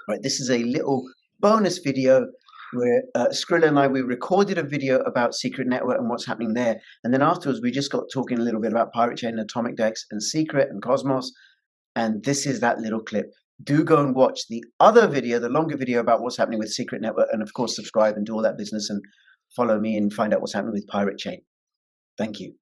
Right, this is a little bonus video where Skrilla and I, we recorded a video about Secret Network and what's happening there. And then afterwards, we just got talking a little bit about Pirate Chain, Atomicdex, and Secret and Cosmos. And this is that little clip. Do go and watch the other video, the longer video about what's happening with Secret Network. And of course, subscribe and do all that business and follow me and find out what's happening with Pirate Chain. Thank you.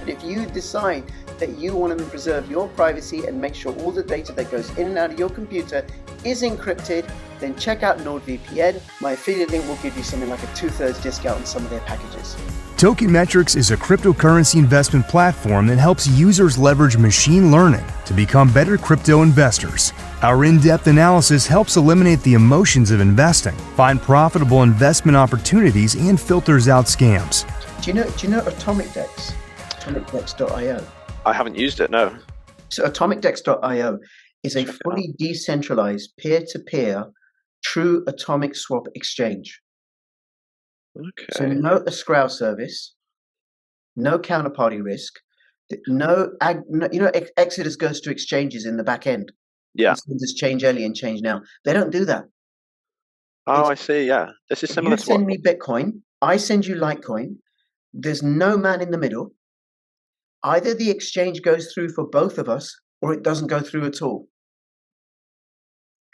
If you decide that you want to preserve your privacy and make sure all the data that goes in and out of your computer is encrypted, then check out NordVPN. My affiliate link will give you something like a 2/3 discount on some of their packages. Tokenmetrics is a cryptocurrency investment platform that helps users leverage machine learning to become better crypto investors. Our in-depth analysis helps eliminate the emotions of investing, find profitable investment opportunities, and filters out scams. Do you know Atomicdex? Atomicdex.io. I haven't used it, no. So Atomicdex.io is a fully decentralized peer-to-peer true atomic swap exchange. Okay. So no escrow service, no counterparty risk, Exodus goes to exchanges in the back end. Yeah. Just change early and change now. They don't do that. Oh, I see. Yeah, this is similar You to send what. me Bitcoin, I send you Litecoin. There's no man in the middle. Either the exchange goes through for both of us, or it doesn't go through at all.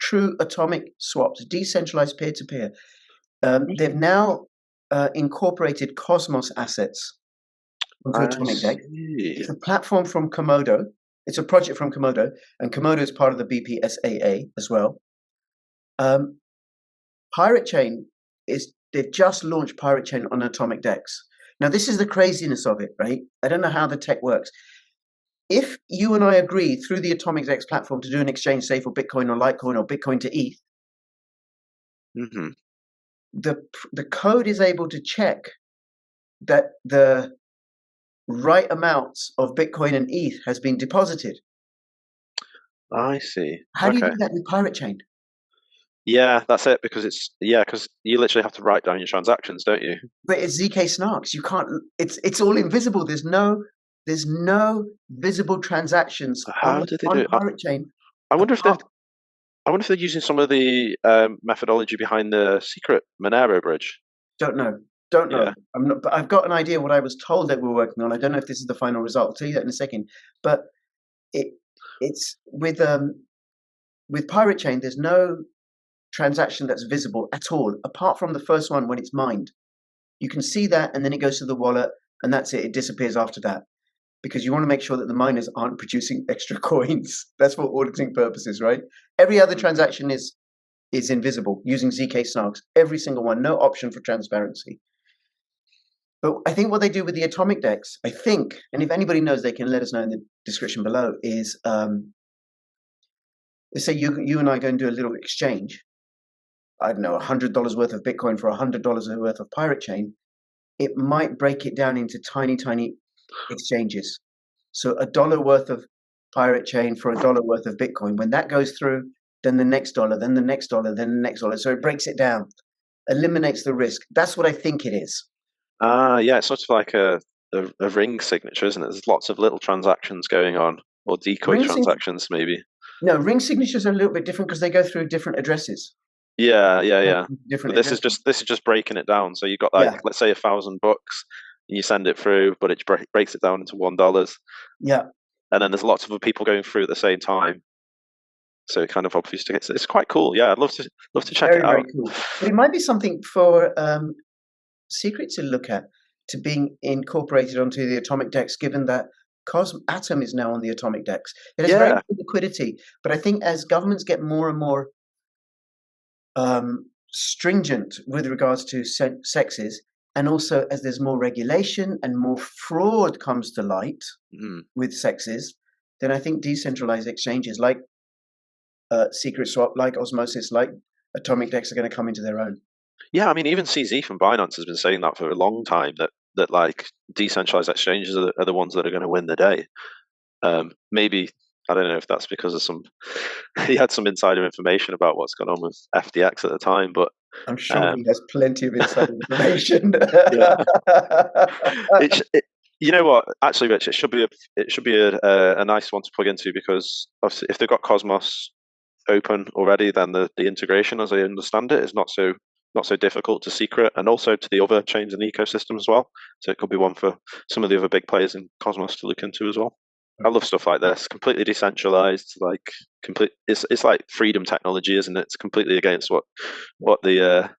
True atomic swaps, decentralized peer-to-peer. They've now incorporated Cosmos assets onto Atomicdex. It's a platform from Komodo. It's a project from Komodo, and Komodo is part of the BPSAA as well. Pirate Chain they've just launched Pirate Chain on Atomicdex. Now, this is the craziness of it, right? I don't know how the tech works. If you and I agree through the Atomicdex platform to do an exchange, say for Bitcoin or Litecoin or Bitcoin to ETH, the code is able to check that the right amounts of Bitcoin and ETH has been deposited. I see. How do you do that with Pirate Chain? Yeah, that's it. Because because you literally have to write down your transactions, don't you? But it's ZK snarks. You can't. It's all invisible. There's no visible transactions How did they do it? Pirate Chain. I wonder if they're using some of the methodology behind the secret Monero bridge. Don't know. Yeah. I'm not. But I've got an idea what I was told that we're working on. I don't know if this is the final result. I'll tell you that in a second. But it's with Pirate Chain. There's no transaction that's visible at all, apart from the first one when it's mined. You can see that, and then it goes to the wallet, and that's it. It disappears after that, because you want to make sure that the miners aren't producing extra coins. That's for auditing purposes, right? Every other transaction is invisible using ZK snarks. Every single one, no option for transparency. But I think what they do with the Atomicdex, I think, and if anybody knows, they can let us know in the description below, is they say you and I go and do a little exchange. I don't know, $100 worth of Bitcoin for $100 worth of Pirate Chain. It might break it down into tiny, tiny exchanges. So $1 worth of Pirate Chain for $1 worth of Bitcoin. When that goes through, then the next dollar, then the next dollar, then the next dollar. So it breaks it down, eliminates the risk. That's what I think it is. Yeah, it's sort of like a ring signature, isn't it? There's lots of little transactions going on, or decoy transactions, maybe. No, ring signatures are a little bit different because they go through different addresses. Yeah. Different. But this is just breaking it down. So you've got let's say $1,000, and you send it through, but it breaks it down into $1. Yeah. And then there's lots of other people going through at the same time. So it kind of obviously it's quite cool. Yeah, I'd love to check it out. Very cool. But it might be something for Secret to look at, to being incorporated onto the Atomicdex, given that Atom is now on the Atomicdex. It has very good liquidity, but I think as governments get more and more stringent with regards to sexes, and also as there's more regulation and more fraud comes to light with sexes, then I think decentralized exchanges like Secret Swap, like Osmosis, like Atomicdex are going to come into their own. Yeah, I mean, even CZ from Binance has been saying that for a long time, that like decentralized exchanges are the ones that are going to win the day. Maybe I don't know if that's because of he had some insider information about what's going on with FTX at the time, but I'm sure he has plenty of inside information. You know what? Actually, Rich, it should be a nice one to plug into, because obviously if they've got Cosmos open already, then the integration, as I understand it, is not so difficult to Secret, and also to the other chains in the ecosystem as well. So it could be one for some of the other big players in Cosmos to look into as well. I love stuff like this. Completely decentralized, it's like freedom technology, isn't it? It's completely against what the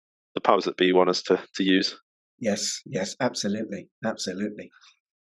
powers that be want us to use. Yes, absolutely.